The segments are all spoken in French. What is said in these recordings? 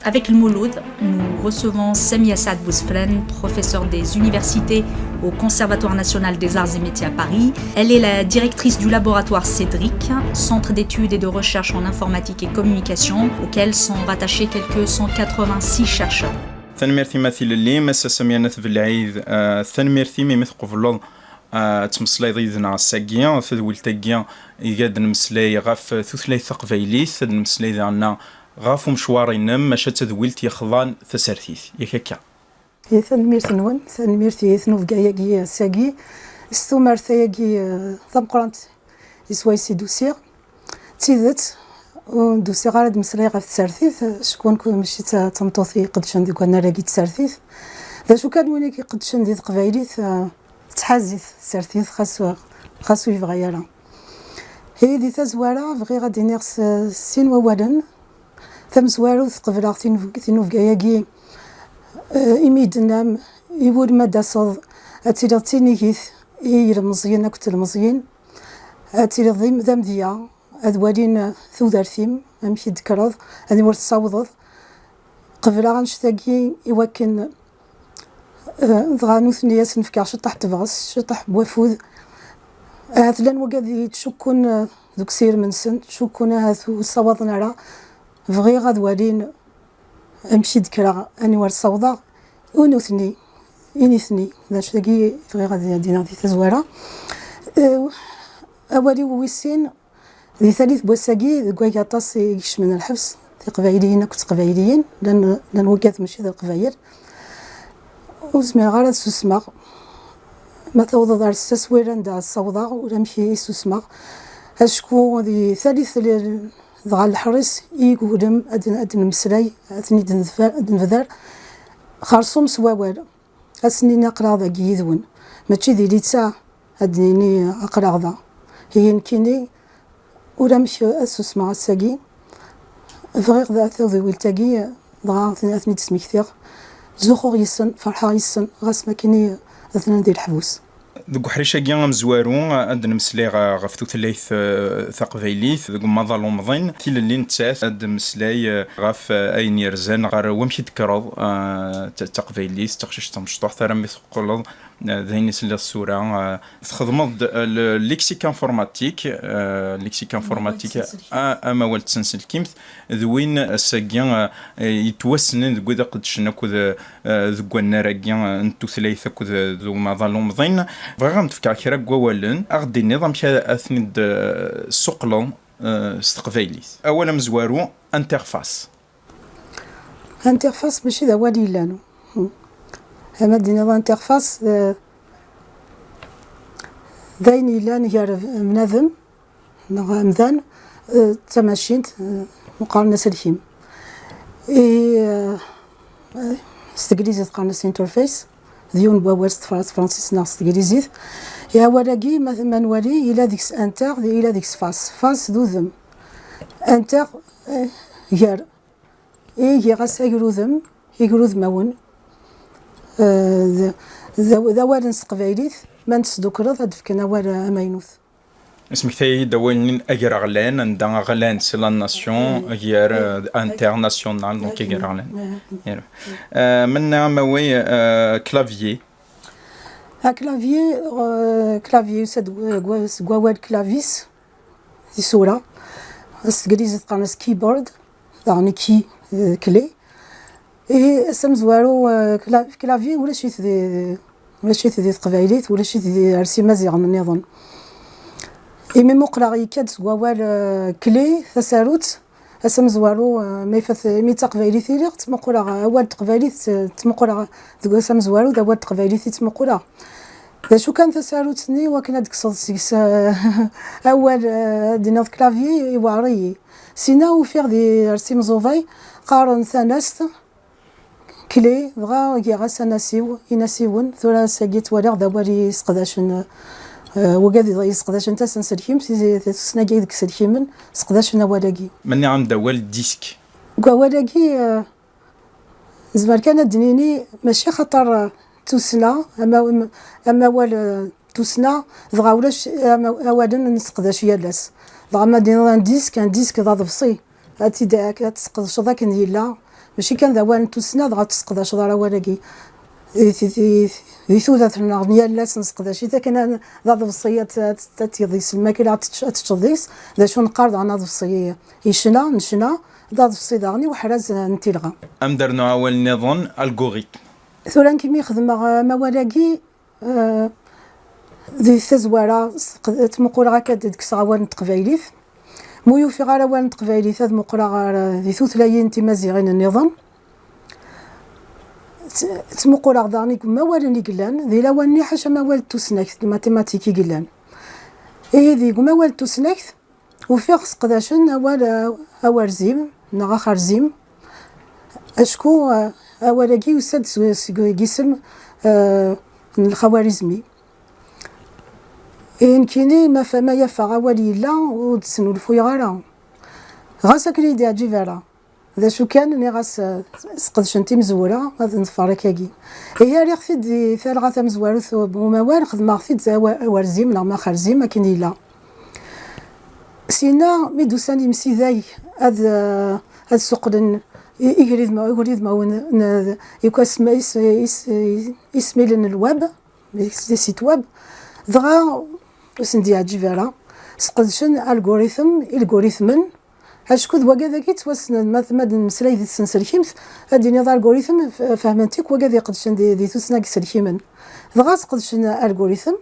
Avec le Mouloud, nous recevons Samia Saad Bouzfren, professeure des universités au Conservatoire national des arts et métiers à Paris. Elle est la directrice du laboratoire Cédric, centre d'études et de recherche en informatique et communication, auquel sont rattachés quelques 186 chercheurs. ثانميرثي مثيل اللي مسا سميانة في العيد ثانميرثي ميمثقو في اللوض تمسلاي ضيدنا الساقيا ثدويل تاقيا يقاد نمسلاي غاف ثوثلاي ثقفايليث ثد نمسلاي ذانا غاف مشواري نم ماشا تدويلت يخضان ثسارثيث يكاكا ثانميرث نون ثانميرثي ثنوف كاياكي ساقي استمر ثاياكي ثمقرانت يسوايسي دوسيغ تيدت ودوسي غارد مسلاي غاف تسارثيث شكون ماشي تمطوثي قدشان ديك وانا راكي تسارثيث ذا شو كان وين كي قدشان ديك قبايليث تحازيث تسارثيث خاصو يفغيالا هي دي تزوارا بغي غادي نيرس سين ووالن ثم زوارو تقبلا ثينوف كاياكي إميد نام يقول مدى صد أتيري تينيكيث يرمزيين أكت المزيين أتيري ضيم ذم ذيا أدوالين ثودار ثيم أمشي دكراض أني ورث صوضض قبل غنشتاقي يوكن ضغانو ثنياس نفكار شطح تبغس شطح بوفوذ هاتلان وقاذي تشكون دوك سير من سن تشكون هاثو صوضنا راه بغي غادوالين أمشي دكرا أني ورث صوضا ونوثني إنيثني باش تلاقي بغي غادي دينا دي تزوارا أولي ويسين ذي ثالث بوساقي كواكا طاس يكش من الحبس في قبايليين كنت قبايليين لأن وقات ماشي ذا القبايل وزمي غارة سوسماغ ما توضض على السسوير عند الصوضا ولا مشي سوسماغ أشكو ذي ثالث ضغا الحرس يقولم أدن مسلاي أثني دنفذار خارصوم سواوال أسني نقرا ذا جيذون ماشي ذي ليتسا أدنيني أقرا ذا هي نكيني ولا مشي أسوس مع الساقي فغير ذا ثوذي ويلتاقي ضغا أثني تسمي كثير زوخو يسن فرحة يسن غاس ماكيني أثنان ديال الحبوس ذوك حريشة كيان مزوارو أدن مسلاي غفتو ثلاث ثقفايليث ذوك مظلو مضين تيل اللي نتساث أدن مسلاي غاف أين يرزان غار ومشي تكرض تقفايليث تقشش تمشطوح ثرا مثقلض ذهين سلا الصورة تخدمض الليكسيك انفورماتيك أما والت سنسل كيمث ذوين الساقيان يتوسنن ذو ذا قدشنا كذا ذو النراقيان انتو ثلاثة كذا ذو مظلو مضين بغام تفكر كرا قوالن أغدي النظام كذا أثني السقلون استقفايليث أولا مزوارو انترفاس ماشي ذا والي لانو هما دينا انترفاس ذاين لان يعرف منظم مذان تماشين مقارنة سلحيم استقليزي تقارنة انترفيس ديون بوارست فرانسيس ناس استقليزي يا ولاقي مثلا نولي إلى ديكس انتر إلى ديكس فاس ذو ذم انتر يار غاس يقرو ذمون ذا والن سقبايليث ما نسدوكرض هاد فكنا والا ماينوث اسمك ثاي دوين أجر أغلان عند أغلان سلا ناسيون غير انترناسيونال دونك أجر أغلان منا موي كلافيي كلافيي سد غوال كلافيس دي صورة استقليز تقارنس كيبورد يعني كي كلي اسم زوارو كلافي ولا شي ذي قبايليت ولا شي ذي عرسي مزيغ من نظن مي مقرا يكاد غوال كلي ثساروت اسم زوارو ميفث ميتا قبايليت لي تمقرا اول تقبايليت تمقرا ذو اسم زوارو ذا اول تقبايليت تمقرا ذا شو كان ثساروتني وكان هذيك صدسيس اول دينا كلافي يواري سينا وفير دي عرسي مزوفاي قارن ثانست كلي بغا كيغاس يناسيون ثورا ساقيت ولا دابالي سقداشن وقادي يسقداشن تا سنسلكيم سناقي ديك سلكيمن سقداشن ولاقي مني عم دوال ديسك ولاقي زمان كان دنيني ماشي خطر توسنا اما ولا توسنا بغا ولاش اولا نسقداش يالاس بغا ما دينا ديسك ضا ضفصي هاتي داك تسقدش ذاك نيلا ماشي كان ذا وان توسنا غتسقداش ضرا ولاكي ذي ثوثة النغنية لاس نسقداش إذا كان ذا ضفصية تتيضيس الماكلة تتشضيس ذا شو نقارض عن ضفصية يشنا نشنا ذا ضفصي داغني وحراز نتيلغا أم درنا أول نظن الغوريتم ثوران كيمي يخدم ما ولاكي ذي تزوارا تمقول غاكا ديك صغوان تقبايليث مويو في غالا وان تقبايليث هاد مقرا غار ذي ثوثلايين تمازيغين النظام تمقول غداني كما والني قلان ذي لواني حاشا ما والد توسناكث الماتيماتيكي قلان ذي كما والد توسناكث وفي خص قداشن أول زيم نغا خرزيم أشكو أولاكي وساد قسم الخوارزمي يمكنني ما فما يفا ولي لا ودسنو الفويغالا غاسا كلي دي عجيفالا ذا شو كان ني غاس سقدشنتي مزوره غادي نفرا كاكي هي راه خفيت دي ثالغا مزوره وما وال خدمه خفيت ورزيم لا ما خرزيم ما كاين لا سينا ميدوساني مسيداي هاد سقدن يغريد ما ون يكاس ما اسمي لنا الويب دي سيت ويب دغا وسندي عجيفالا سقدشن الغوريثمن هاشكو ذوا كذاكي توسن ماد مسلاي دي السنسركيمت هادي نظام الغوريثم فهمتيك وكذا قدشن دي توسنا كسركيمن دغا سقدشن الغوريثم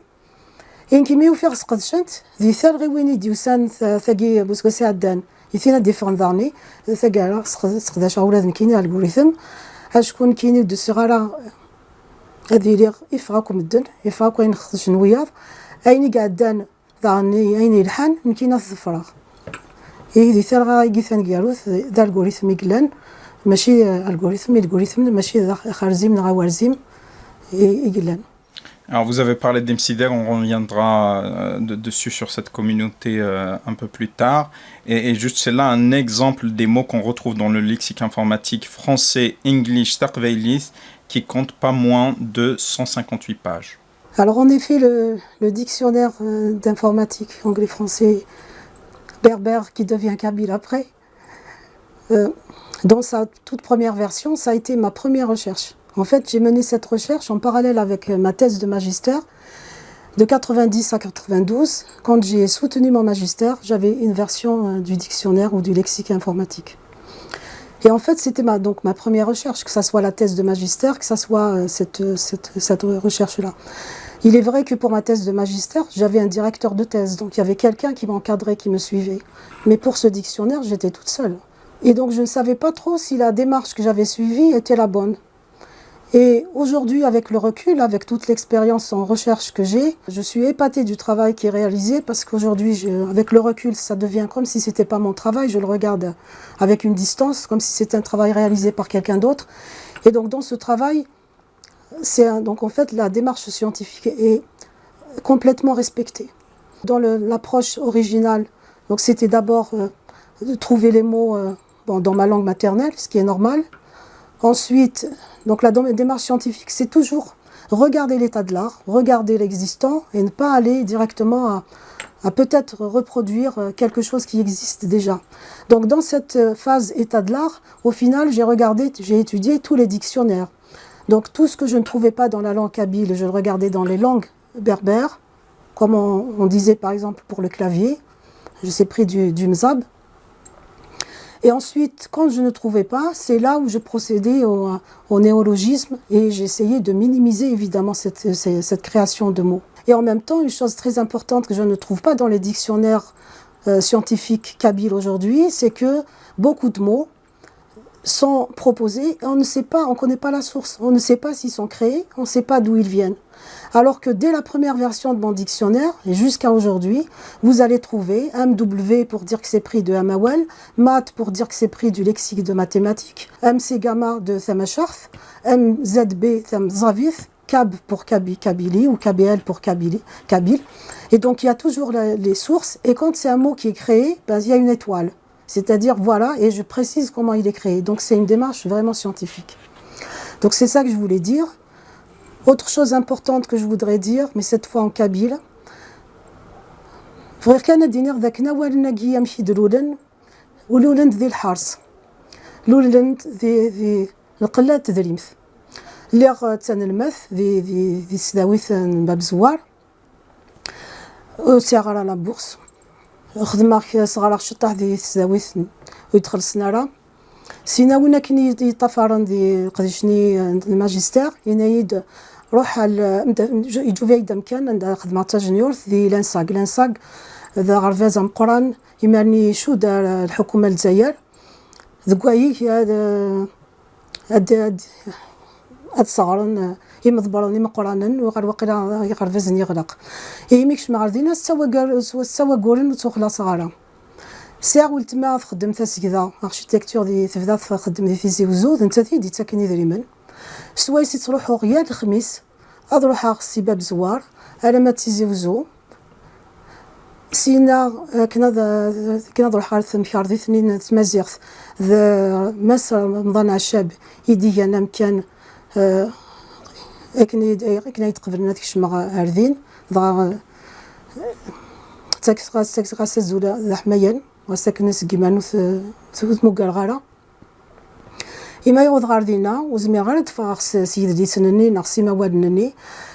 كيميو في سقدشنت دي ثال غي وين يديوسان ثاقي بوسكو عدان يثينا ديفرون دارني ثاقا سقداش اولاد كاين الغوريثم هاشكون كاين دو صغارا هادي لي يفراكم الدن يفراكو وين خصش نوياض ايني قعدان دارني ايني الحان كاين الفراغ دي ثالغا يقيثان كياروث دا الغوريثم يقلان ماشي الغوريثم ماشي خارزيم نغا ورزيم يقلان. Alors vous avez parlé d'Emsider, on reviendra dessus sur cette communauté un peu plus tard. Et juste c'est là un exemple des mots qu'on retrouve dans le lexique informatique français English Starkveilith qui compte pas moins de 158 pages. Alors en effet le dictionnaire d'informatique anglais-français berbère qui devient kabyle après, dans sa toute première version, ça a été ma première recherche. En fait, j'ai mené cette recherche en parallèle avec ma thèse de magistère. De 90 à 92, quand j'ai soutenu mon magistère, j'avais une version du dictionnaire ou du lexique informatique. Et en fait, c'était ma première recherche, que ce soit la thèse de magistère, que ce soit cette recherche-là. Il est vrai que pour ma thèse de magistère, j'avais un directeur de thèse, donc il y avait quelqu'un qui m'encadrait, qui me suivait. Mais pour ce dictionnaire, j'étais toute seule. Et donc je ne savais pas trop si la démarche que j'avais suivie était la bonne. Et aujourd'hui, avec le recul, avec toute l'expérience en recherche que j'ai, je suis épatée du travail qui est réalisé parce qu'aujourd'hui, avec le recul, ça devient comme si c'était pas mon travail. Je le regarde avec une distance, comme si c'était un travail réalisé par quelqu'un d'autre. Et donc dans ce travail, donc en fait, la démarche scientifique est complètement respectée. Dans l'approche originale, donc c'était d'abord de trouver les mots dans ma langue maternelle, ce qui est normal. Ensuite, donc la démarche scientifique, c'est toujours regarder l'état de l'art, regarder l'existant et ne pas aller directement à peut-être reproduire quelque chose qui existe déjà. Donc dans cette phase état de l'art, au final, j'ai étudié tous les dictionnaires. Donc tout ce que je ne trouvais pas dans la langue kabyle, je le regardais dans les langues berbères, comme on disait par exemple pour le clavier, je sais pris du mzab. Et ensuite, quand je ne trouvais pas, c'est là où je procédais au néologisme et j'essayais de minimiser évidemment cette création de mots. Et en même temps, une chose très importante que je ne trouve pas dans les dictionnaires scientifiques kabyles aujourd'hui, c'est que beaucoup de mots sont proposés et on ne connaît pas la source, on ne sait pas s'ils sont créés, on ne sait pas d'où ils viennent. Alors que dès la première version de mon dictionnaire, et jusqu'à aujourd'hui, vous allez trouver MW pour dire que c'est pris de Hamawel, Mat pour dire que c'est pris du lexique de mathématiques, MC Gamma de Thamacharth, MZB Thamzavith, Kab pour Kabylie ou KBL pour Kabyle. Et donc il y a toujours les sources, et quand c'est un mot qui est créé, il y a une étoile. C'est-à-dire, voilà, et je précise comment il est créé. Donc c'est une démarche vraiment scientifique. Donc c'est ça que je voulais dire. Autre chose importante que je voudrais dire, mais cette fois en kabyle, لولنت ذي القلة تدريمث اللي تنلمث ذي سداويث باب زوار وسيغرا لا بورس خدمة صغار شطح ذي سداويث ويدخل السنارة سينا وين كاين يطفرن ذي قديشني الماجستير ينايد روح يجو في مكان عند خدمة جونيور ذي لانساق ذا غرفازة مقران يمرني شو دار الحكومة الجزائر ذكوايك هاد صغرن يمضبرون مقرانا وغير وقيلا يغرفزن يغلق يميكش مغردينا سوا قولن وتوخلا صغارة ساعة ولتما خدم تسكذا اركيتكتور دي تبدا تخدم دي فيزي وزود انت دي تاكني دريمن سوايسي تروحو غيا الخميس اروح اغسي باب زوار على ما تيزي وزو سينا كنا نروح على مشهر ذي اثنين تمازيغ ذا مس رمضان عشاب يدي انا مكان كنا يتقبلنا ديك مع هاردين ضا تاكس الزولا ذا حمايان وساكن سكيمانو موكال غارة إما يغوض غاردينا وزمي غير تفاغس سيد دي سنني ناقصي موادنني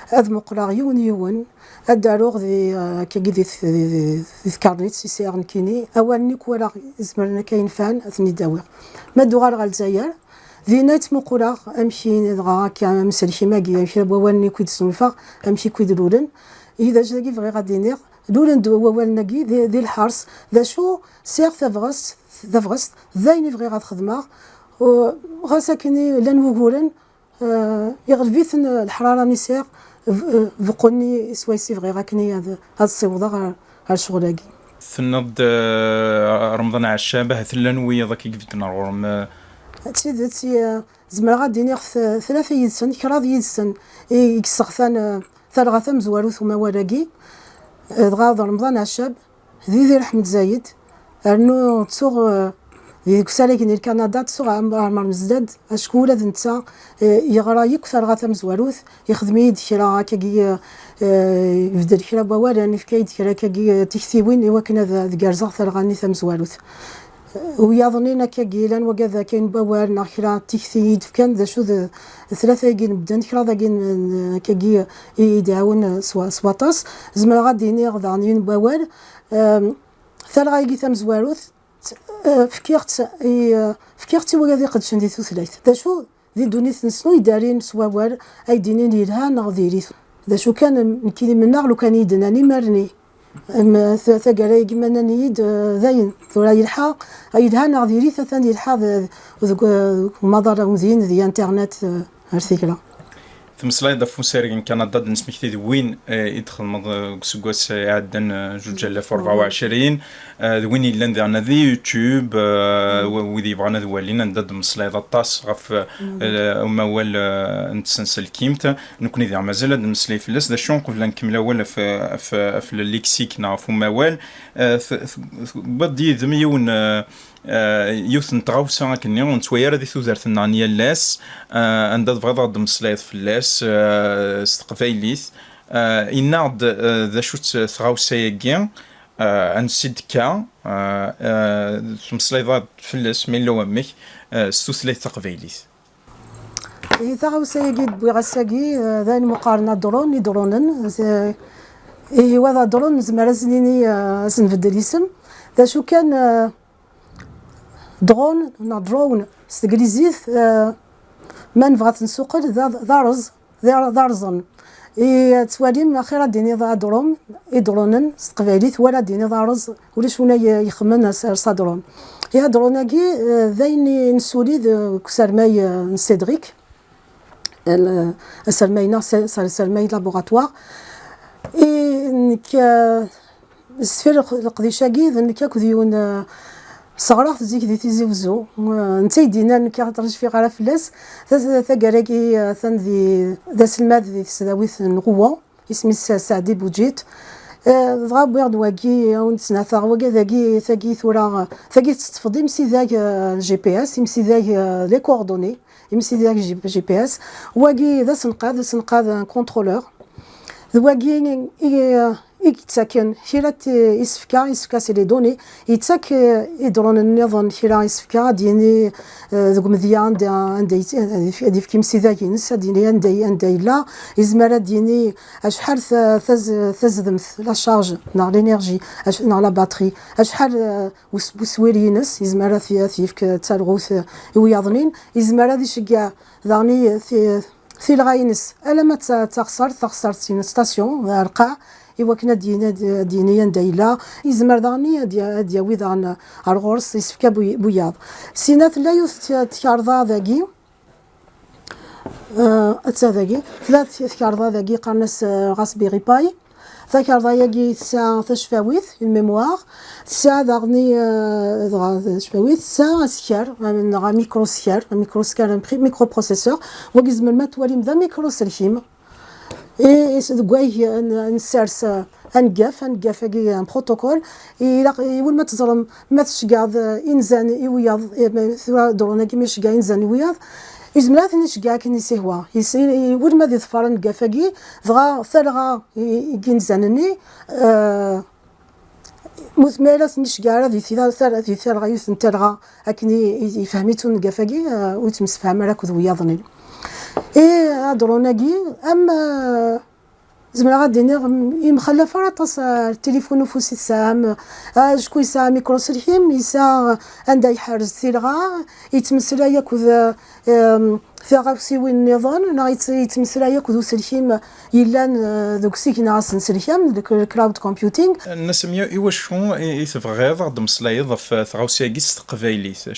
هاد مقلا يون الداروغ ذي كي ذي كارنيت سي ار كيني اوالني كوالا زمرنا كاين فان اثني داوي ما دوغال غا الجزائر ذي نايت مقولا امشي دغا كا مسلشي ماكي امشي بوالني كويد سنفا امشي كويد لولن اذا جاكي فغي غادي نير لولن دو والناكي ذي الحرس ذا شو سير ثافغست ذايني فغي غاد خدمه وغا ساكني لان وغولن يغلبيثن الحراره نسير فقوني سويسي فغي غاكني هاد الصوضه غا الشغلاكي ثنض رمضان عشابه ثلانوي ذاك يقفتنا غورم تسيدتي زمرا غادي نيغ ثلاثه يدسن كراض يدسن يكسغثان ثالغاثا مزوارو ثم ولاكي دغا رمضان عشاب ذي رحمة زايد انو تسوغ ديك الساعه كاين كندا تسوغ عمر مزداد اشكون هذا نتا يغرا يكثر غا مزواروث يخدم يد كرا هكاكي يبدل كرا بوالاني في كايد كرا كاكي تكثيوين ايوا كان هذا كارزا ثر غاني مزواروث ويظنينا كاكيلان وكذا كاين بوال ناخرا تكثيد كان ذا شو ثلاثه كاين بدان كرا ذا كاين كاكي يدعون سواطاس زعما غادي نيغ ذانين بوال ثر غايكي مزواروث فكرتي وغادي قد شندي ثلاث ذا شو ذي دونيت نسنو يدارين سوار اي دينين يلها نغذيري ذا شو كان كي من نغلو كان يدناني مرني ثلاثه قراي كيما نيد ذاين ثورا يلحق يلها نغذيري ثاني يلحق مضر مزيان ذي انترنت هالفكره تمسلايد فوسيرين كندا نسميكتي وين يدخل سكواس عندنا 2024 وين يلان عندنا ذي يوتيوب وذي بغانا ذوالين ندد مسلايد الطاس غف موال نتسنسل كيمت نكون ذي مازال نمسلاي فلاس ذا شون قبل نكمل اول في الليكسيك نعرف موال بدي ذميون يوث نتغاوسا كني ونتوير ذي ثوزرت النانيا لاس عند بغض دمسلايد فلاس استقفايليث ينعد ذا شوت ثغاوسا ياكيا عن سيدكا مسلايد فلاس من لو امك ستوثلايث تقفايليث ثغاوسا ياكي بوغاساكي ذا المقارنه درونن هذا درون زعما سنيني سنبدل الاسم ذا شو كان درون استغليزيث ما نبغات نسوقل ذارزن تواليم اخيرا ديني دروم يدرونن استقباليث ولا ديني ذارز ولا شونا يخمن صدرون يا دروناكي ذاين نسولي كسرماي سيدريك السرماينا سرماي لابوغاتوار ك السفير القديشاكي ذنك كذيون صغرا زيك دي تيزي وزو نتا يدينا نكاطرج في غرا فلاس ثقراكي ثان ذا سلماد ذي سداويث نقوة اسمي سعدي بوجيت دغا بويرد واكي ونتسنا ثاغ ذاكي ثاكي ثورا ثاكي تستفضي يمسي ذاك جي بي اس يمسي ذاك لي كوردوني يمسي ذاك جي بي اس واكي ذا سنقاذ كونترولور واكي يتساكن كيرا يسفكا سي لي دوني يتساك يدرون النظام كيرا يسفكا ديني ذوك مزيان عندي في كيمسي ذاك نس ديني عندي لا يزمر ديني شحال ثزدمث لا شارج نا لينيرجي نا لا باتري شحال وسويرينس يزمر فيك تالغوث وياضنين يزمر هذه شكا ذاني في الغاينس الا ما تخسر سين ستاسيون القاع إوا كنا دينيا دايلا يزمر داني دياوي دان الغرس يسفكا بوياض سينات لا تكارضا ذاكي ذاكي ثلاث تكارضا ذاكي قرنس غاسبيري باي ذاكارضا ياكي ساعة تشفاويث الميموار ساعة داغني تشفاويث ساعة سكار غا ميكرو سكار ميكرو بروسيسور وكيزمر ما تواليم ذا ميكرو سلكيم كواي نسارس انقاف كي ان بروتوكول يقول ما تظلم ما تشقاض انزان يوياض درونا كي مش كاع انزان يوياض يزمرات نشقا كني سيوا يقول ما ذي ظفر نقافكي فغا ثلغا ينزانني مثمرات نشقا ذي ثلغا يثنتلغا اكني يفهميتو نقافكي ويتمسفهم راك وياضني درونا كي اما زعما غادي يمخلف راطاس التليفون وفوسي سام شكون يسا ميكرو سلحيم يسا عندها يحرز ثيرغا يتمسلا ياكل ثاغسي وين النظام نا يتمسلا ياكل سلحيم يلان دوك سيكنا سلحيم الكلاود كومبيوتينغ الناس ميا ايواشو يتفغيض غد مسلايض في ثغاوسيا كيس تقبايليت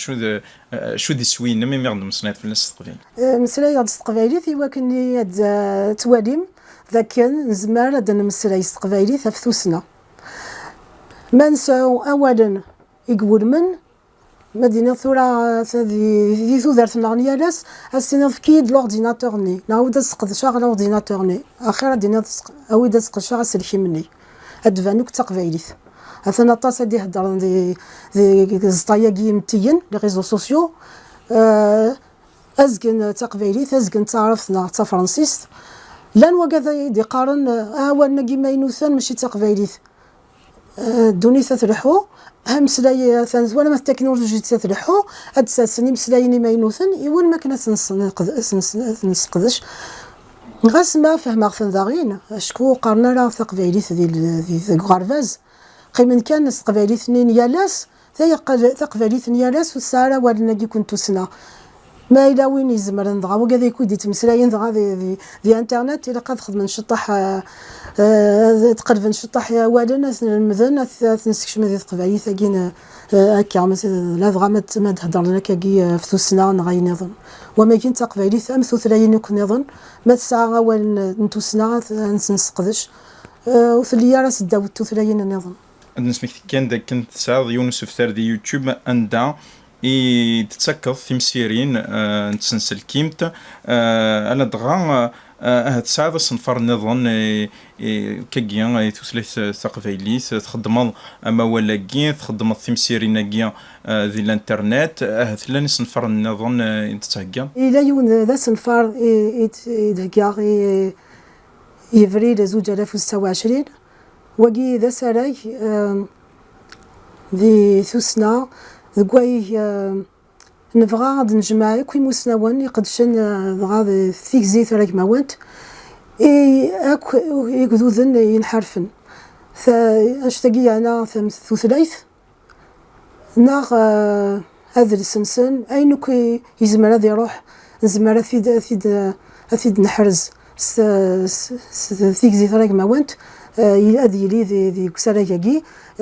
شو دي سوين مي غد مسلايض في الناس تقبايليت مسلايض تقبايليت ايوا كني تواليم ذاك نزمار هاد نمسلاي تقبايليت في ثوسنا ما نساو اولا يقول من مدينه ثورة في ثودرت نغنيالاس السنه فكيد لورديناتور ني نعاود نسقد شغل لورديناتور ني اخر دينا اويد نسقد شغل سلكي مني هاد فانوك تقبايليت اثنا طاس دي هضر دي زطاياكي متين لي ريزو سوسيو ازكن تقبايليت ازكن تعرفنا تا فرنسيس لان وكذا دي قارن وانا كيما ينوثان ماشي تقبايليت دوني تتلحو هم سلاي ثانز ولا ما التكنولوجيا تتلحو هاد ساسني مسلايني ما ينوثن يول ما كنا نسقدش غاس ما فهم غفن ذاغين شكو قارنا لا تقبايليت ذي غارفاز قيمن كان تقبايليت اثنين يالاس تقبايليت يالاس والساعه ولنا كي كنتو سنه ما إلا وين يزمر نضغى وكذا يكون دي تمسلاين ضغى ذي انترنت إلا قد خدم نشطح تقرب نشطح والنا المذن نسكش مذي تقبعي ثقين هكا لا ضغى ما تهضر لنا كاكي في ثوسنا نغاي نظن وما كاين تقبعي ثامثو ثلاين يكون نظن ما تسعى وين نتوسنا نسقدش وثليا راس داوتو ثلاين نظن بالنسبة كان داك كنت تسعى يونس في دي يوتيوب عندها تتسكض تمسيرين نتسنسل كيمت انا دغا تسعى صنفر النظام كاكيا توسليت ثقافيليت تخدم اما ولا كي تخدم تمسيرين كيا ذي الانترنت ثلاني صنفر النظام تتهكا الى يون ذا صنفر يدهكا يفري لزوج 2026 وكي ذا سراي ذي ثوسنا ذكواي نبغى غاد نجمع كوي مسناون يقدشن غاد فيك زيت راك ماونت اك يقذوذن ينحرفن اشتقي انا ثلاث ناغ هذا السنسن اين كي يزمر هذا يروح نزمر ثيد نحرز فيك زيت راك ماونت هذه لي ذي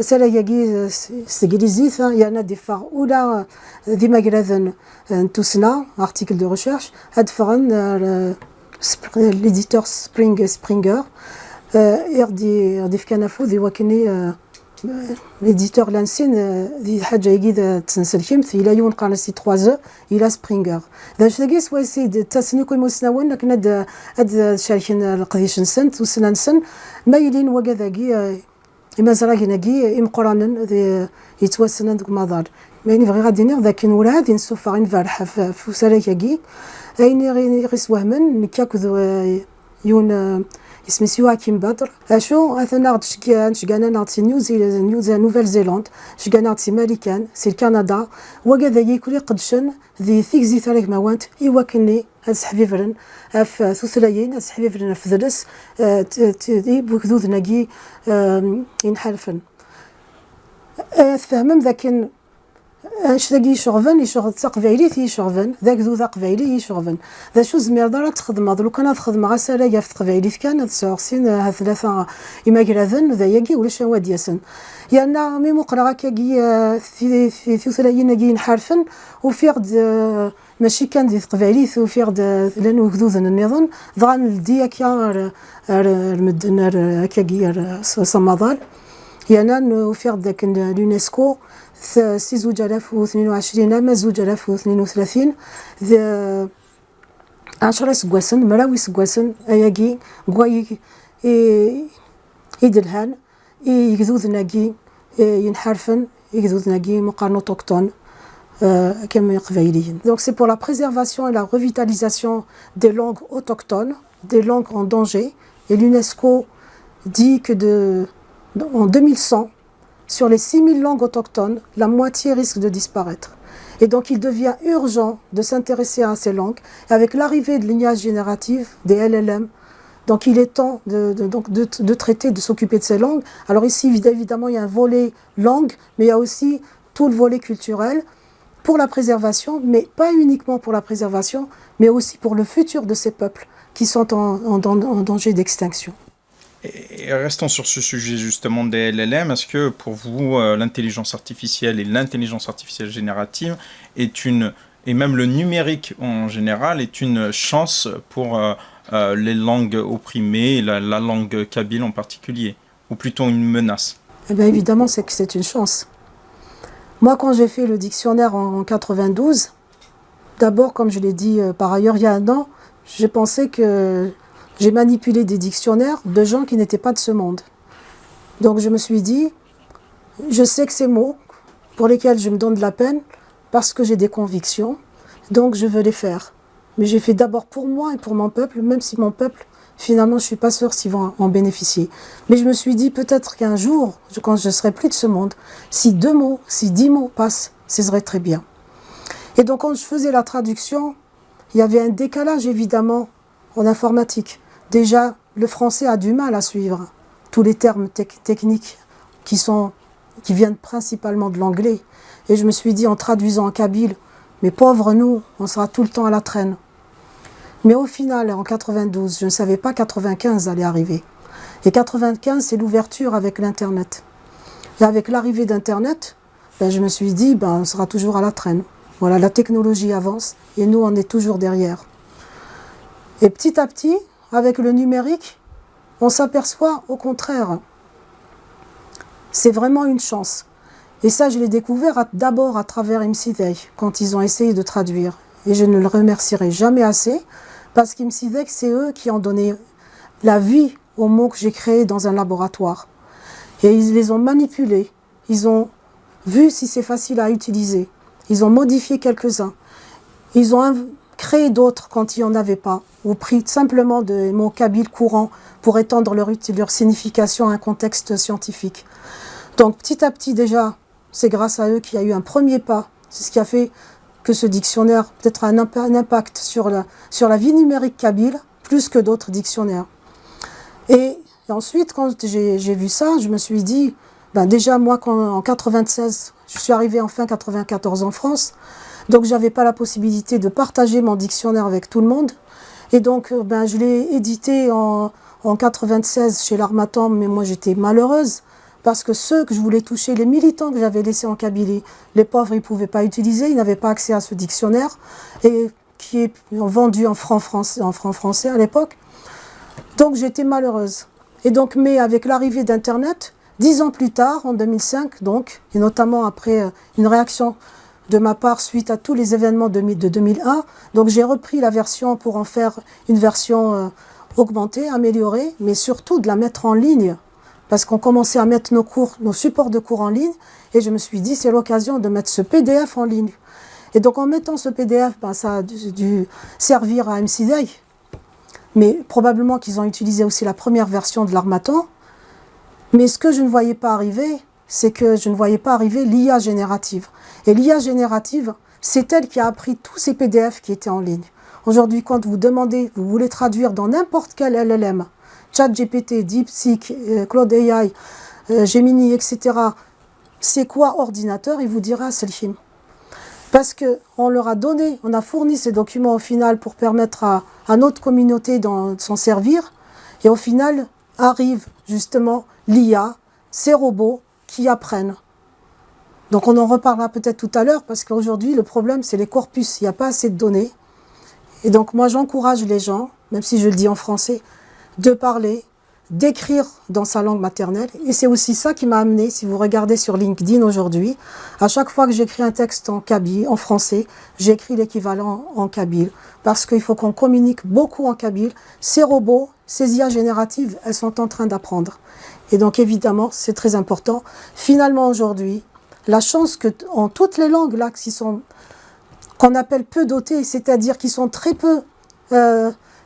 سراياكي سكريزيت يعني دي فاغ اولا دي ماغراذن توسنا ارتيكل دو ريشيرش هاد فغن ليديتور سبرينغر دي فكانافو دي وكني ليديتور لانسين دي حاجه يجي تنسلكيم الى يون قانسي 3 الى سبرينغر داش تاكي سواسي تاسني كوي مسناون لكن هاد شاركين القضيش نسنت وسننسن ما يلين وكذاكي إما زراكيناكي إمقرانا يتوسنا دوك مدار يعني فغي غادي نير ذاك نورا غادي نسوفا غير نفرح في سراكاكي أيني غير سوهمن نكاكذ يون اسمي سوا كيم بدر اشو اثنا شكانا نعطي نوفل-زيلاند شكانا نعطي ماريكان سي الكندا وكذا يكولي قدشن ذي ثيك زي ثاريك موانت يوكني هز حفيفرن اف ثلاثين هز حفيفرن في ذلس تي بوكذوذ ناقي ينحرفن تفهمم ذاك اش ذاك يشغفن يشغل تقبايلي يشغفن ذاك ذو تقبايلي يشغفن ذا شو زمير دار تخدم لو كان تخدم غا سرايا في تقبايلي كان تسورسين ها ثلاثه يماكراذن ذا ياكي ولا شنو دياسن يانا مي مقرا هكاكي في ثلاثين ناقي نحرفن وفيغد ماشي كان دي تقبايلي وفيغد لانه كذوذن النظام ضغان الدياكيا المدن هكاكي صمدال يانا وفيغد ذاك اليونسكو 2022 ما 2032 ذا 10 سكواسن مراوي سكواسن اياكي كواي يدلهان يكذوذ ناقي ينحرفن يكذوذ ناقي مقارنة اوتوكتون كما قبايليين. Donc c'est pour la préservation et la revitalisation des langues autochtones, des langues en danger. Et l'UNESCO dit que en 2100 sur les 6000 langues autochtones, la moitié risque de disparaître. Et donc il devient urgent de s'intéresser à ces langues. Et avec l'arrivée de l'ignace générative, des LLM, donc il est temps de traiter, de s'occuper de ces langues. Alors ici, évidemment, il y a un volet langue, mais il y a aussi tout le volet culturel pour la préservation, mais pas uniquement pour la préservation, mais aussi pour le futur de ces peuples qui sont en danger d'extinction. Et restons sur ce sujet justement des LLM. Est-ce que pour vous, l'intelligence artificielle et l'intelligence artificielle générative et même le numérique en général est une chance pour les langues opprimées, la langue kabyle en particulier, ou plutôt une menace? Eh bien évidemment, c'est que c'est une chance. Moi, quand j'ai fait le dictionnaire en 92, d'abord, comme je l'ai dit par ailleurs il y a un an, j'ai pensé que j'ai manipulé des dictionnaires de gens qui n'étaient pas de ce monde. Donc je me suis dit, je sais que ces mots pour lesquels je me donne de la peine, parce que j'ai des convictions, donc je veux les faire. Mais j'ai fait d'abord pour moi et pour mon peuple, même si mon peuple, finalement, je ne suis pas sûre s'ils vont en bénéficier. Mais je me suis dit, peut-être qu'un jour, quand je ne serai plus de ce monde, si 2 mots, si 10 mots passent, ce serait très bien. Et donc quand je faisais la traduction, il y avait un décalage évidemment en informatique. Déjà, le français a du mal à suivre tous les termes techniques qui viennent principalement de l'anglais. Et je me suis dit, en traduisant en kabyle, mais pauvres nous, on sera tout le temps à la traîne. Mais au final, en 92, je ne savais pas 95 allait arriver. Et 95, c'est l'ouverture avec l'Internet. Et avec l'arrivée d'Internet, je me suis dit, on sera toujours à la traîne. Voilà, la technologie avance et nous, on est toujours derrière. Et petit à petit, avec le numérique, on s'aperçoit au contraire. C'est vraiment une chance. Et ça, je l'ai découvert d'abord à travers MCDEI, quand ils ont essayé de traduire. Et je ne le remercierai jamais assez, parce qu'MCDEI, c'est eux qui ont donné la vie aux mots que j'ai créés dans un laboratoire. Et ils les ont manipulés. Ils ont vu si c'est facile à utiliser. Ils ont modifié quelques-uns. Ils ont créé d'autres quand il n'y en avait pas, ou pris simplement des mots kabyles courants pour étendre leur signification à un contexte scientifique. Donc petit à petit déjà, c'est grâce à eux qu'il y a eu un premier pas. C'est ce qui a fait que ce dictionnaire peut-être a un impact sur la vie numérique kabyle, plus que d'autres dictionnaires. Et ensuite, quand j'ai vu ça, je me suis dit, déjà moi, en 96, je suis arrivée en fin 94 en France, donc j'avais pas la possibilité de partager mon dictionnaire avec tout le monde. Et donc, je l'ai édité en 96 chez l'Harmattan, mais moi j'étais malheureuse, parce que ceux que je voulais toucher, les militants que j'avais laissés en Kabylie, les pauvres, ils ne pouvaient pas utiliser, ils n'avaient pas accès à ce dictionnaire, et qui est vendu en francs français à l'époque. Donc j'étais malheureuse. Et donc, mais avec l'arrivée d'Internet, 10 ans plus tard, en 2005, donc, et notamment après une réaction de ma part suite à tous les événements de 2001, donc j'ai repris la version pour en faire une version augmentée, améliorée, mais surtout de la mettre en ligne, parce qu'on commençait à mettre nos supports de cours en ligne, et je me suis dit, c'est l'occasion de mettre ce PDF en ligne. Et donc en mettant ce PDF, ça a dû servir à MCDEI mais probablement qu'ils ont utilisé aussi la première version de l'Harmattan. Mais ce que je ne voyais pas arriver, c'est que je ne voyais pas arriver l'IA générative. Et l'IA générative, c'est elle qui a appris tous ces PDF qui étaient en ligne. Aujourd'hui, quand vous demandez, vous voulez traduire dans n'importe quel LLM, ChatGPT, DeepSeek, Claude AI, Gemini, etc., c'est quoi ordinateur? Il vous dira c'est le film. Parce qu'on leur a donné, on a fourni ces documents au final pour permettre à notre communauté de s'en servir. Et au final, arrive justement l'IA, ces robots qui apprennent. Donc on en reparlera peut-être tout à l'heure parce qu'aujourd'hui, le problème, c'est les corpus. Il n'y a pas assez de données. Et donc moi, j'encourage les gens, même si je le dis en français, de parler, d'écrire dans sa langue maternelle. Et c'est aussi ça qui m'a amené, si vous regardez sur LinkedIn aujourd'hui, à chaque fois que j'écris un texte en kabyle, en français, j'écris l'équivalent en kabyle. Parce qu'il faut qu'on communique beaucoup en kabyle. Ces robots, ces IA génératives, elles sont en train d'apprendre. Et donc évidemment, c'est très important. Finalement aujourd'hui, la chance que en toutes les langues là, qu'on appelle peu dotées, c'est-à-dire qui sont très peu...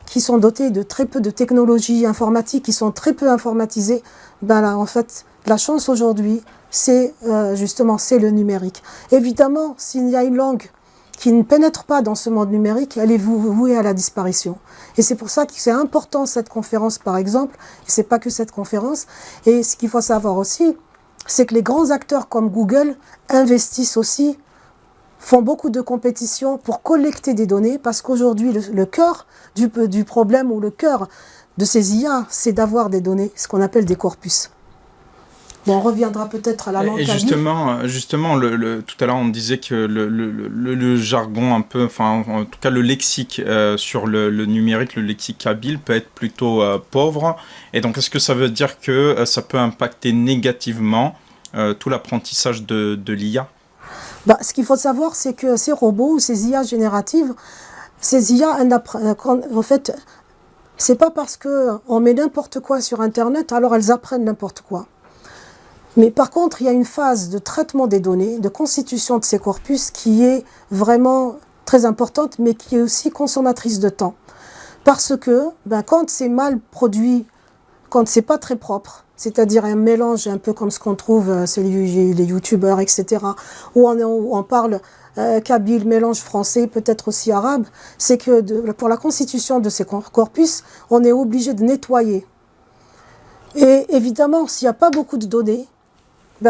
qui sont dotés de très peu de technologies informatiques, qui sont très peu informatisées, ben là, en fait, la chance aujourd'hui, c'est justement c'est le numérique. Évidemment, s'il y a une langue qui ne pénètre pas dans ce monde numérique, elle est vouée à la disparition. Et c'est pour ça que c'est important cette conférence, par exemple, et c'est pas que cette conférence. Et ce qu'il faut savoir aussi, c'est que les grands acteurs comme Google investissent aussi, font beaucoup de compétitions pour collecter des données, parce qu'aujourd'hui, le cœur du problème ou le cœur de ces IA, c'est d'avoir des données, ce qu'on appelle des corpus. Bon, on reviendra peut-être à la langue. Et justement, tout à l'heure, on disait que le jargon un peu, enfin, en tout cas le lexique sur le numérique, le lexique kabyle peut être plutôt pauvre. Et donc, est-ce que ça veut dire que ça peut impacter négativement tout l'apprentissage de l'IA? Bah, ce qu'il faut savoir, c'est que ces robots ou ces IA génératives, ces IA, en fait, c'est pas parce qu'on met n'importe quoi sur Internet, alors elles apprennent n'importe quoi. Mais par contre, il y a une phase de traitement des données, de constitution de ces corpus qui est vraiment très importante, mais qui est aussi consommatrice de temps. Parce que quand c'est mal produit, quand c'est pas très propre, c'est-à-dire un mélange un peu comme ce qu'on trouve, c'est les youtubeurs, etc., où on parle kabyle, mélange français, peut-être aussi arabe, c'est que pour la constitution de ces corpus, on est obligé de nettoyer. Et évidemment, s'il n'y a pas beaucoup de données,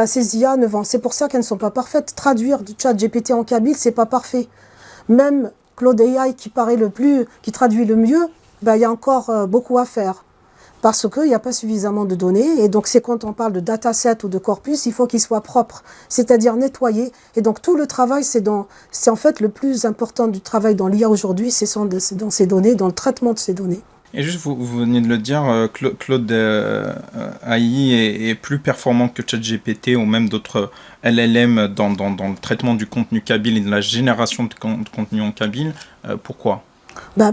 ces IA ne vont. C'est pour ça qu'elles ne sont pas parfaites. Traduire du ChatGPT en kabyle, c'est pas parfait. Même Claude AI qui traduit le mieux, il y a encore beaucoup à faire. Parce qu'il n'y a pas suffisamment de données. Et donc, c'est quand on parle de dataset ou de corpus, il faut qu'il soit propre, c'est-à-dire nettoyé. Et donc, tout le travail, c'est en fait le plus important du travail dans l'IA aujourd'hui, c'est dans ces données, dans le traitement de ces données. Et juste, vous venez de le dire, Claude AI est plus performant que ChatGPT ou même d'autres LLM dans le traitement du contenu kabyle et de la génération de contenu en kabyle. Pourquoi ?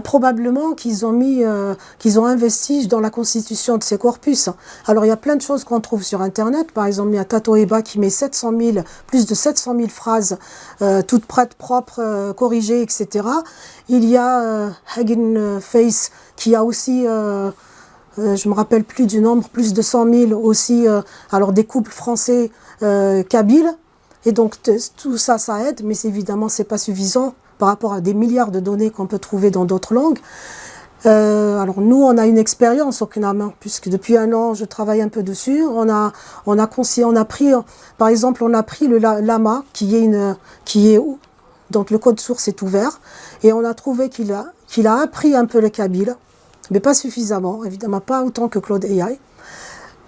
Probablement qu'ils ont investi dans la constitution de ces corpus. Alors il y a plein de choses qu'on trouve sur Internet. Par exemple, il y a Tatoeba qui met plus de 700 000 phrases toutes prêtes, propres, corrigées, etc. Il y a Hugging Face qui a aussi, je me rappelle plus du nombre, plus de 100 000 aussi, alors des couples français kabyles. Et donc tout ça, ça aide, mais évidemment c'est pas suffisant par rapport à des milliards de données qu'on peut trouver dans d'autres langues. Alors nous, on a une expérience au CNAM, puisque depuis 1 an, je travaille un peu dessus. On a pris, par exemple, le Lama, donc le code source est ouvert, et on a trouvé qu'il a appris un peu le kabyle, mais pas suffisamment, évidemment pas autant que Claude AI.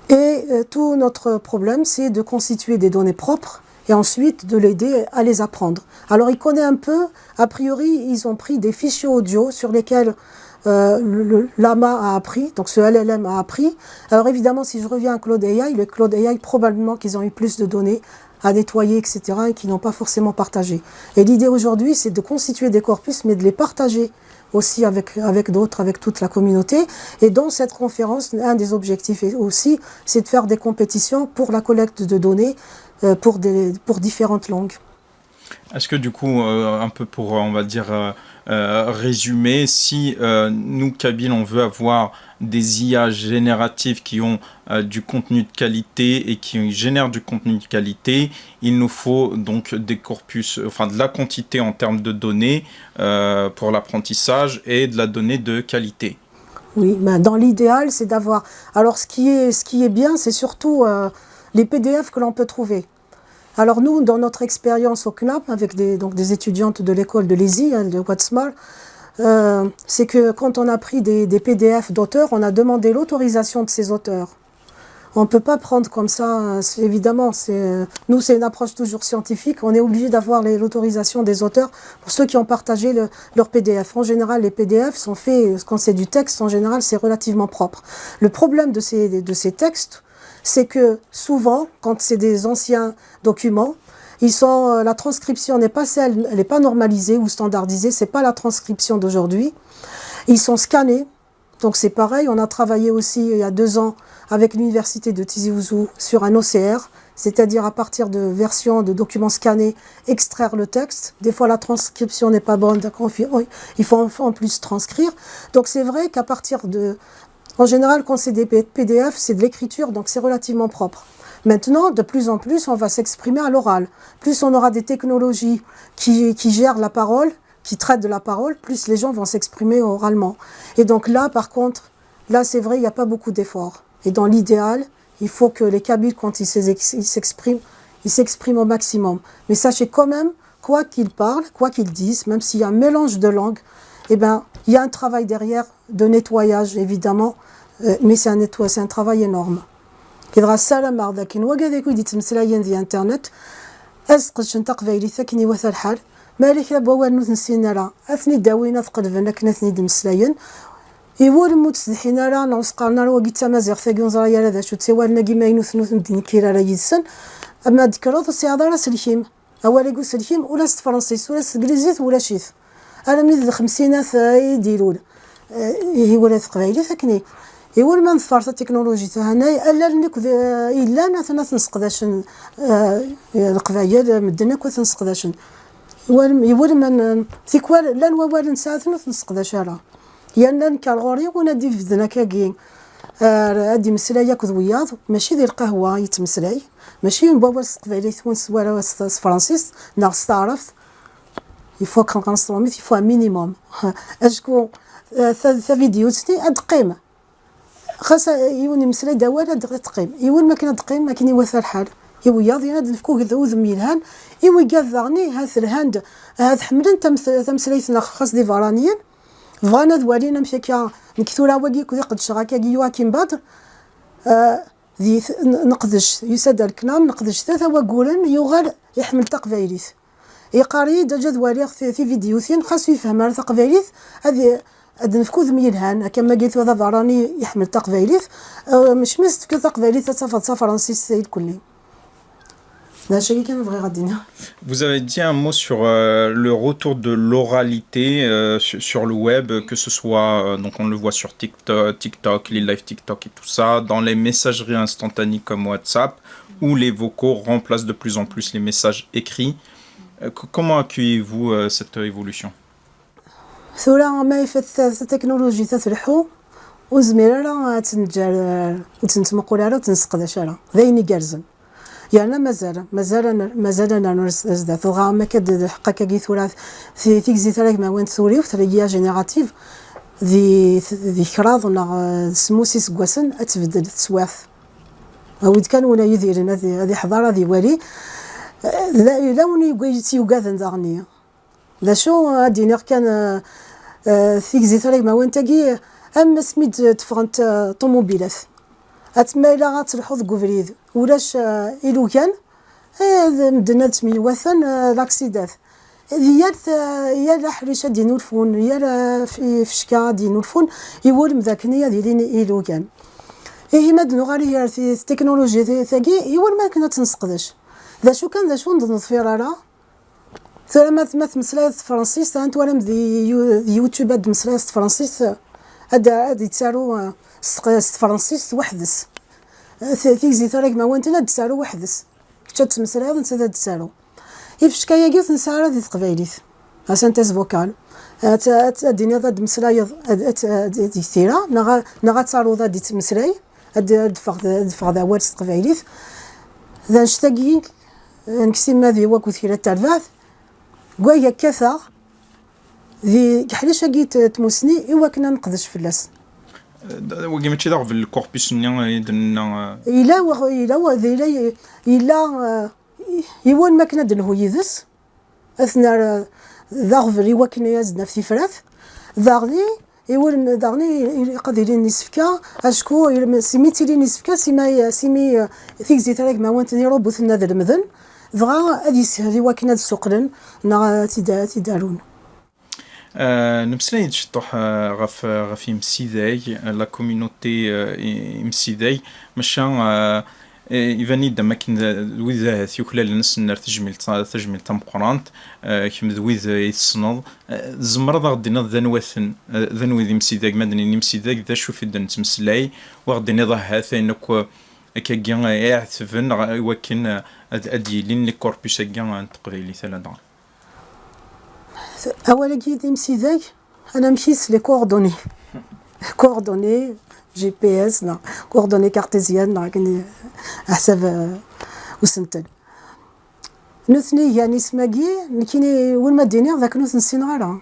Et tout notre problème, c'est de constituer des données propres, et ensuite de l'aider à les apprendre. Alors il connaît un peu, a priori ils ont pris des fichiers audio sur lesquels le Lama a appris, donc ce LLM a appris. Alors évidemment si je reviens à Claude AI, le Claude AI probablement qu'ils ont eu plus de données à nettoyer, etc. et qu'ils n'ont pas forcément partagé. Et l'idée aujourd'hui c'est de constituer des corpus mais de les partager aussi avec d'autres, avec toute la communauté. Et dans cette conférence, un des objectifs aussi, c'est de faire des compétitions pour la collecte de données pour différentes langues. Est-ce que du coup, un peu pour, on va dire, résumer, si nous, Kabyle, on veut avoir des IA génératives qui ont du contenu de qualité et qui génèrent du contenu de qualité, il nous faut donc des corpus, enfin de la quantité en termes de données pour l'apprentissage et de la donnée de qualité. Oui, ben dans l'idéal, c'est d'avoir... Alors, ce qui est bien, c'est surtout les PDF que l'on peut trouver. Alors nous, dans notre expérience au CNAP, avec donc des étudiantes de l'école de l'ESI, de Watsmar, c'est que quand on a pris des PDF d'auteurs, on a demandé l'autorisation de ces auteurs. On ne peut pas prendre comme ça, évidemment, nous c'est une approche toujours scientifique, on est obligé d'avoir l'autorisation des auteurs pour ceux qui ont partagé leur PDF. En général, les PDF sont faits, quand c'est du texte, en général, c'est relativement propre. Le problème de ces textes, c'est que souvent, quand c'est des anciens documents, la transcription n'est pas elle n'est pas normalisée ou standardisée, c'est pas la transcription d'aujourd'hui. Ils sont scannés, donc c'est pareil. On a travaillé aussi il y a 2 ans avec l'université de Tizi Ouzou sur un OCR, c'est-à-dire à partir de versions de documents scannés, extraire le texte. Des fois la transcription n'est pas bonne, il faut en plus transcrire. Donc c'est vrai qu'à partir de... En général, quand c'est des PDF, c'est de l'écriture, donc c'est relativement propre. Maintenant, de plus en plus, on va s'exprimer à l'oral. Plus on aura des technologies qui gèrent la parole, qui traitent de la parole, plus les gens vont s'exprimer oralement. Et donc là, par contre, là c'est vrai, il n'y a pas beaucoup d'efforts. Et dans l'idéal, il faut que les Kabyles, quand ils s'expriment, ils s'expriment au maximum. Mais sachez quand même, quoi qu'ils parlent, quoi qu'ils disent, même s'il y a un mélange de langues, eh ben, il y a un travail derrière de nettoyage, évidemment, mais c'est un travail énorme. كيدغى السلام بعض لكن وكذاك ودي تمسلاين ديال انترنت اسقش نتا قبايلي ثاكني وثا الحال مالك لا بوال نوث نسينا لا اثني داوينا ثقلفنا كنا ثني دمسلاين يوال موت سدحينا لا نوسقارنا لا وقيت مازيغ ثاكيون زرايا لا شو تسوالنا كيما ينوث نوث مدين كيرا لا يدسن اما ذكروا سي هضره سلكيم اولا يقول سلكيم ولا ست فرنسيس ولا ست انجليزيت ولا شيث انا من 50 يديرون هي ولا قبايلي ثاكني يقول ما نفرط التكنولوجيا هنايا الا لنك الا ناثنا تنسقداشن القبايل مدنا كو تنسقداشن يقول من تيكوال لا نوال نساعدنا تنسقداش راه يانا كالغوري ونادي فدنا كاكين هادي مسلايه كذوياض ماشي ديال القهوه يتمسلاي ماشي نبوا القبايلي تونس ولا فرنسيس ناقص تعرف يفو كان كنصوميت يفو مينيموم اشكو ثا فيديو تني ادقيمه خاص يوني مسلا دواله تقيم يون ما كان تقيم ما كاين يوثى الحال يوياض يناد نفكو ذو ذميلهان يوي قاذغني هاث الهند هاث حملن تمسليثنا خاص دي فرانيين فانا دوالينا مشاكا نكثورا واقي كذا قد شراكا يواكين بدر ذي نقدش يسد الكلام نقدش ثلاثه وقولن يغال يحمل تقبايليث يقاري دجا دوالي في فيديوثين خاص يفهم على تقبايليث هذه نفكو ذميلهان كما قلت هذا فراني يحمل تقبايليث مش مست كذا تقبايليث تصفى فرنسيس كلي. Vous avez dit un mot sur le retour de l'oralité sur le web, que ce soit, donc on le voit sur TikTok, les live TikTok et tout ça, dans les messageries instantanées comme WhatsApp, où les vocaux remplacent de plus en plus les messages écrits. Comment accueillez-vous cette évolution? ثورة ما يفت التكنولوجيا تفلحو وزميرة لا تنجر وتنتمقوا لها وتنسقداش لها ذيني قرزن يعني مازال انا نزدا ثوغا ما كد حقا كي ثورة في تيكزي ثلاك ما وين ثوري وثريا جينيراتيف ذي كراض ولا سموسي سكواسن اتبدل تسواث ويد كان ولا يدير هذه حضاره ذي والي لا وني يقاذن داغنيه لا شو دينير كان تيكزي ثلاك ما وين تاقي اما سميت تفرنت طوموبيلات اتمايلا غتلحظ كوفريد ولاش إلو كان مدنا تميل وثن لاكسيدات يا الحريشه دينو الفون يا في فشكا دينو الفون يقول مذاكنيه ديالين إلو كان ماد نغالي في التكنولوجيا ثاقي يقول ما كنا تنسقداش ذا شو كان ذا شو نضفير راه ثم ما تمسلايت فرنسيس انت ولا يوتيوب هاد مسلايت فرنسيس هذا يتسالو فرنسيس وحدس في زي ثراك ما وانت لا تسالو وحدس كنت تمسلايت انت تسالو يفش كايا قيث نسارة ذي تقبيليث سنتز فوكال أديني ضد مسلاي دي ثيرا نغا تصارو ضد دي مسلاي دفع ذا ورس تقبيليث ذا نشتاقي نكسي ما ذي وكو ثيرا الترفاث قويا كثا ذي كحلاش قيت تموسني إوا كنا نقدش في اللاس وقيمة تشي في الكوربوس نيان إلا يوان ما كنا دنهو يذس أثناء ذاغفري وكنا يزدنا في فراث ذاغني يوان ذاغني قدرين نسفكا أشكو سميتي نسفكا سمي فيك زي تراك ما وانتني روبوث النذر مذن ذغا أدي سهري وكنا السقرن نا تدارون نمسلاي تشطح غف مسيداي لا كوميونيتي مسيداي مشان إيفاني دما كن ذويذ ثيوكلال الناس نار تجميل تمقرانت كم ذويذ يتصنض زمرض غدينا ذنوثن ذنوذ مسيداك مدني مسيداك ذا شوف الدن تمسلاي وغدينا ضحى ثينك كاكيان يعثفن وكن أديلين لكوربوس كاكيان تقريلي ثلاثة أولا كي مسيداك أنا مشيت لي كوردوني جي بي اس كوردوني كارتيزيان كني حسب وسنتن نثني يعني سماكي كيني وين ما ديني ذاك نوث نسينغالا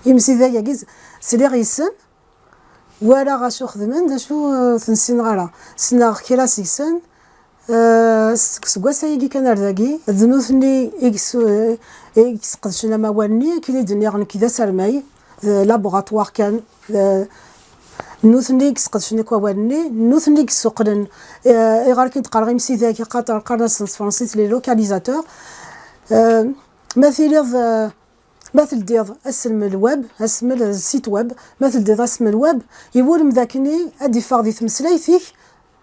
يمسي ذا ياكيز سلي غيسن ولا غاشو خدمن دا شو تنسينغالا سنا كلاسيسن سكواسا يجي كان رداكي ذنوثني إكس قدشنا ما والني كيني دنيا غن كذا سرماي لابوغاتوار كان نوثنيك قدشني كوالني نوثنيك سوقرن إغار كنت قارغي مسي ذاك قاطر قرص فرنسيس لي لوكاليزاتور مثل ديض اسم الويب اسم السيت ويب مثل ديض اسم الويب يقول مذاكني ادي فاغدي تمسلاي فيك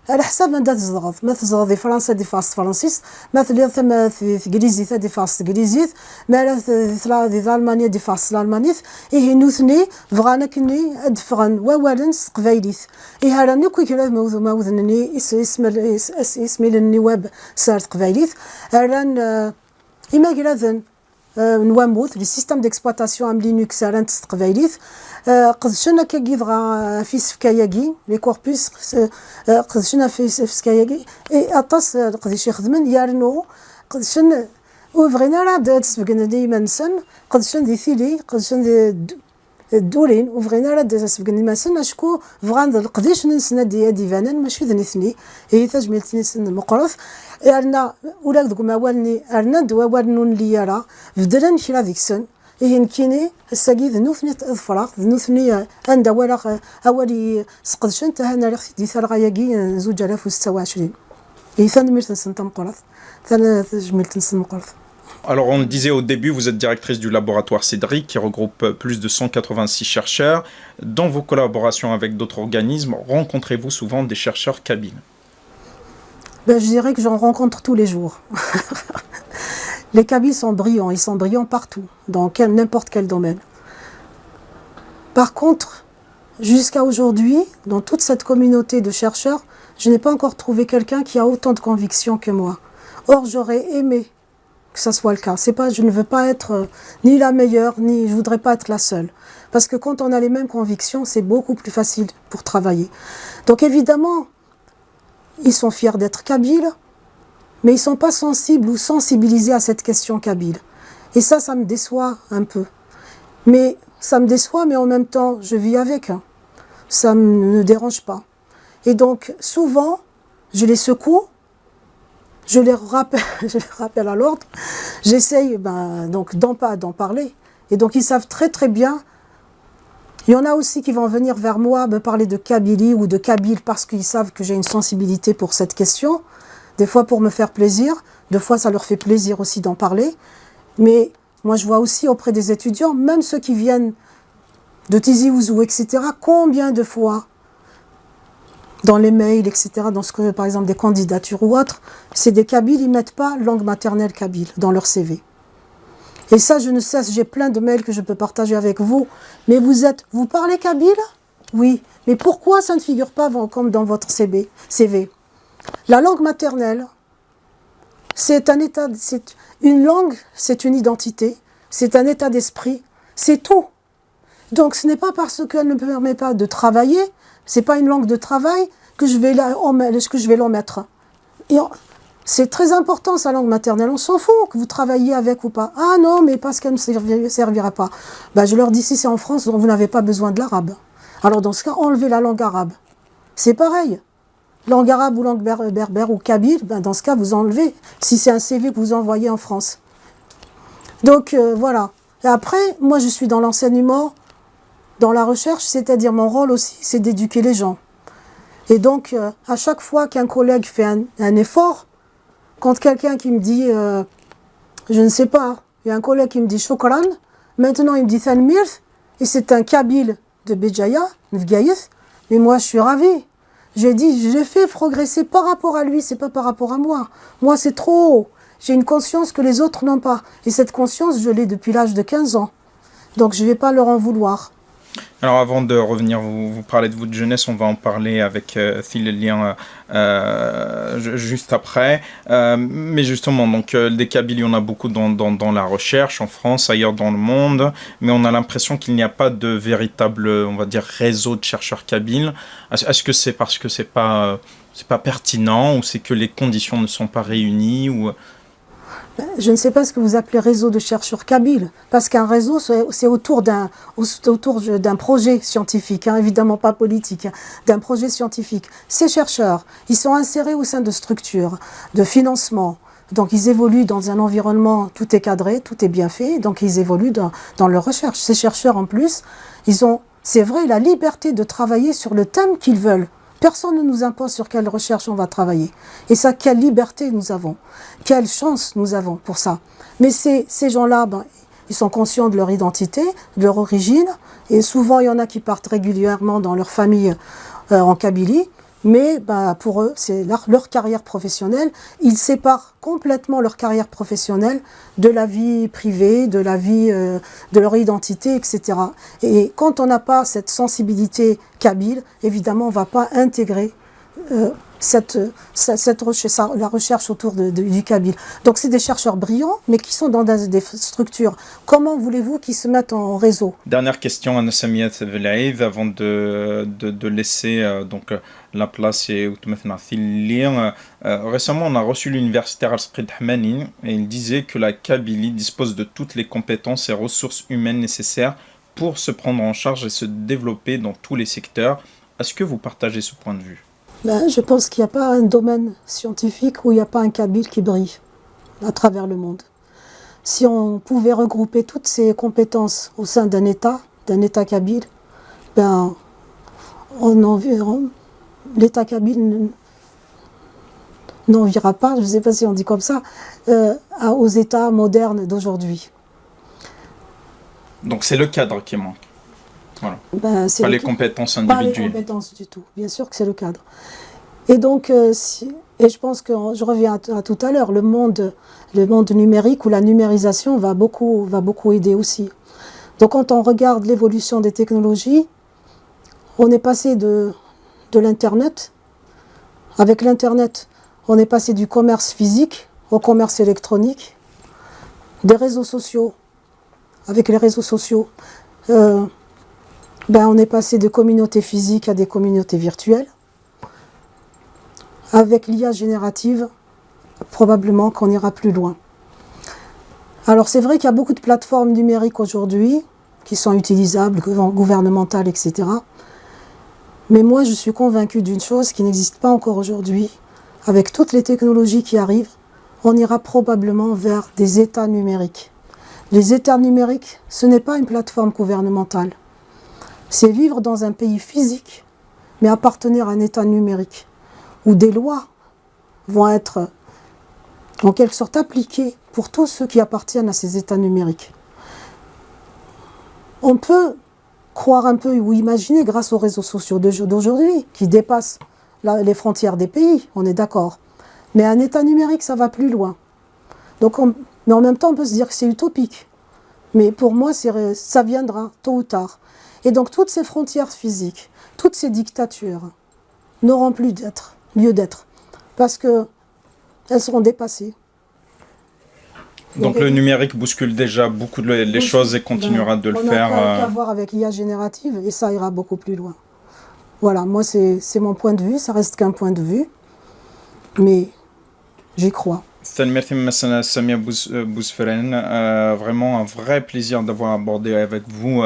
على حساب من دات الزغض مثل زغضي فرنسا دي فاس فرنسيس مثل ثم في انجليزي دي فاس انجليزي ما في المانيا دي فاس الالمانيث ايه نوثني فغانا كني ادفغن ووالن قبايليث ايه راني كي كلا ما وذنني اسمي للنواب صارت قبايليث ران اما كلاذن نواموث لي سيستم ديكسبلوطاسيون ام لينكس ران تقبايليث قدشنا كيغا في سفكاياكي لي كوربوس قدشنا في سفكاياكي اي اطاس قديش يخدمن يارنو قدشن وبغينا راه تسبقنا ديما نسن قدشن دي ثيلي قدشن الدورين وبغينا راه تسبقنا ديما نسن اشكو فغان قديش نسنا ديفانان ماشي ذنيثني هي تجميلتني سن مقرف ارنا ولا دوك ما والني ارنا دوا والنون لي راه بدرن شي ديك السن إيه نكيني الساقي ذنوثني تظفرق ذنوثني عند أولي سقدشن تهانا رختي دي ثرغاياكي 2026 إيه ثاني ميرتن سن تمقرث ثاني جميلتن سن مقرث. Alors, on le disait au début, vous êtes directrice du laboratoire Cédric, qui regroupe plus de 186 chercheurs. Dans vos collaborations avec d'autres organismes, rencontrez-vous souvent des chercheurs kabyles? Je dirais que j'en rencontre tous les jours. Les Kabyles sont brillants partout, dans n'importe quel domaine. Par contre, jusqu'à aujourd'hui, dans toute cette communauté de chercheurs, je n'ai pas encore trouvé quelqu'un qui a autant de conviction que moi. Or, j'aurais aimé que ça soit le cas. Je ne veux pas être ni la meilleure, ni je voudrais pas être la seule. Parce que quand on a les mêmes convictions, c'est beaucoup plus facile pour travailler. Donc évidemment, ils sont fiers d'être Kabyles, mais ils ne sont pas sensibles ou sensibilisés à cette question kabyle. Et ça me déçoit un peu. Mais ça me déçoit, mais en même temps, je vis avec. Ça ne me dérange pas. Et donc, souvent, je les secoue, je les rappelle à l'ordre, j'essaye donc d'en parler. Et donc, ils savent très très bien. Il y en a aussi qui vont venir vers moi me parler de Kabylie ou de Kabyle parce qu'ils savent que j'ai une sensibilité pour cette question. Des fois pour me faire plaisir, des fois ça leur fait plaisir aussi d'en parler. Mais moi je vois aussi auprès des étudiants, même ceux qui viennent de Tizi Ouzou, etc., combien de fois dans les mails, etc., dans ce que, par exemple des candidatures ou autres, c'est des Kabyles, ils ne mettent pas langue maternelle kabyle dans leur CV. Et ça, je ne sais, j'ai plein de mails que je peux partager avec vous. Mais vous parlez kabyle? Oui. Mais pourquoi ça ne figure pas comme dans votre CV? La langue maternelle, C'est un état, c'est une langue, c'est une identité, c'est un état d'esprit, c'est tout. Donc ce n'est pas parce qu'elle ne me permet pas de travailler, c'est pas une langue de travail que je vais l'omettre. C'est très important sa langue maternelle, on s'en fout que vous travailliez avec ou pas. Ah non, mais parce qu'elle ne servira pas. Ben, je leur dis, si c'est en France, vous n'avez pas besoin de l'arabe. Alors dans ce cas, enlevez la langue arabe. C'est pareil. Langue arabe ou langue berbère ou kabyle, ben dans ce cas, vous enlevez, si c'est un CV que vous envoyez en France. Donc voilà. Et après, moi je suis dans l'enseignement, dans la recherche, c'est-à-dire mon rôle aussi, c'est d'éduquer les gens. Et donc, à chaque fois qu'un collègue fait un effort, quand quelqu'un qui me dit, je ne sais pas, il y a un collègue qui me dit Shukran, maintenant il me dit Thalmirth, et c'est un kabyle de Béjaïa, Nvgaïf, mais moi je suis ravie. J'ai dit, je fais progresser par rapport à lui, c'est pas par rapport à moi. Moi c'est trop haut. J'ai une conscience que les autres n'ont pas. Et cette conscience, je l'ai depuis l'âge de 15 ans. Donc je ne vais pas leur en vouloir. Alors avant de revenir vous parler de votre jeunesse, on va en parler avec Thilelian juste après. Mais justement, donc des Kabyles, il y en a beaucoup dans la recherche, en France, ailleurs dans le monde, mais on a l'impression qu'il n'y a pas de véritable, on va dire, réseau de chercheurs kabyles. Est-ce que c'est parce que c'est pas pertinent, ou c'est que les conditions ne sont pas réunies, ou... Je ne sais pas ce que vous appelez réseau de chercheurs kabyles, parce qu'un réseau, c'est autour d'un projet scientifique, hein, évidemment pas politique, hein, d'un projet scientifique. Ces chercheurs, ils sont insérés au sein de structures de financement. Donc ils évoluent dans un environnement, tout est cadré, tout est bien fait, donc ils évoluent dans leur recherche. Ces chercheurs, en plus, ils ont, c'est vrai, la liberté de travailler sur le thème qu'ils veulent. Personne ne nous impose sur quelle recherche on va travailler. Et ça, quelle liberté nous avons. Quelle chance nous avons pour ça. Mais ces gens-là, ils sont conscients de leur identité, de leur origine. Et souvent, il y en a qui partent régulièrement dans leur famille en Kabylie. Mais pour eux, c'est leur carrière professionnelle. Ils séparent complètement leur carrière professionnelle de la vie privée, de la vie, de leur identité, etc. Et quand on n'a pas cette sensibilité kabyle, évidemment, on ne va pas intégrer la recherche autour du kabyle. Donc c'est des chercheurs brillants, mais qui sont dans des structures. Comment voulez-vous qu'ils se mettent en réseau? Dernière question à Samia Velaïd, avant de laisser la place et récemment, on a reçu l'universitaire Al-Sqid Hmani, et il disait que la Kabylie dispose de toutes les compétences et ressources humaines nécessaires pour se prendre en charge et se développer dans tous les secteurs. Est-ce que vous partagez ce point de vue? Je pense qu'il n'y a pas un domaine scientifique où il n'y a pas un kabyle qui brille à travers le monde. Si on pouvait regrouper toutes ces compétences au sein d'un État kabyle, l'État kabyle n'enviera pas, je ne sais pas si on dit comme ça, aux États modernes d'aujourd'hui. Donc c'est le cadre qui manque. Voilà. Pas les compétences individuelles. Pas les compétences du tout, bien sûr que c'est le cadre. Et donc, et je pense que je reviens à tout à l'heure, le monde numérique ou la numérisation va beaucoup aider aussi. Donc quand on regarde l'évolution des technologies, on est passé de l'Internet. Avec l'Internet, on est passé du commerce physique au commerce électronique, des réseaux sociaux. Avec les réseaux sociaux, on est passé de communautés physiques à des communautés virtuelles. Avec l'IA générative, probablement qu'on ira plus loin. Alors c'est vrai qu'il y a beaucoup de plateformes numériques aujourd'hui qui sont utilisables, gouvernementales, etc. Mais moi je suis convaincue d'une chose qui n'existe pas encore aujourd'hui. Avec toutes les technologies qui arrivent, on ira probablement vers des États numériques. Les États numériques, ce n'est pas une plateforme gouvernementale. C'est vivre dans un pays physique, mais appartenir à un État numérique, où des lois vont être en quelque sorte appliquées pour tous ceux qui appartiennent à ces États numériques. On peut croire un peu ou imaginer grâce aux réseaux sociaux d'aujourd'hui, qui dépassent les frontières des pays, on est d'accord. Mais un État numérique, ça va plus loin. Donc mais en même temps, on peut se dire que c'est utopique. Mais pour moi, ça viendra tôt ou tard. Et donc toutes ces frontières physiques, toutes ces dictatures n'auront plus lieu d'être. Parce qu'elles seront dépassées. Donc le numérique bouscule déjà beaucoup les choses et continuera de le faire. On n'a qu'à voir avec l'IA générative et ça ira beaucoup plus loin. Voilà, moi c'est mon point de vue, ça reste qu'un point de vue, mais j'y crois. Merci Samia Bouzfren, vraiment un vrai plaisir d'avoir abordé avec vous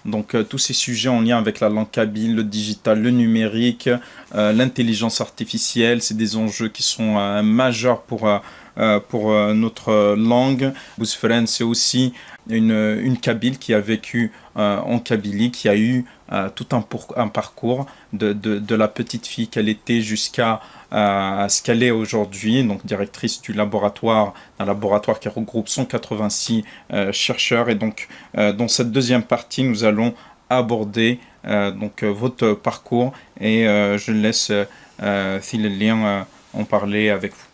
donc tous ces sujets en lien avec la langue kabyle, le digital, le numérique, l'intelligence artificielle. C'est des enjeux qui sont majeurs pour notre langue. Bouzfren, c'est aussi une Kabyle qui a vécu en Kabylie, qui a eu tout un parcours de la petite fille qu'elle était jusqu'à ce qu'elle est aujourd'hui, donc directrice du laboratoire, un laboratoire qui regroupe 186 chercheurs. Et donc, dans cette deuxième partie, nous allons aborder donc votre parcours et je laisse Thilelian en parler avec vous.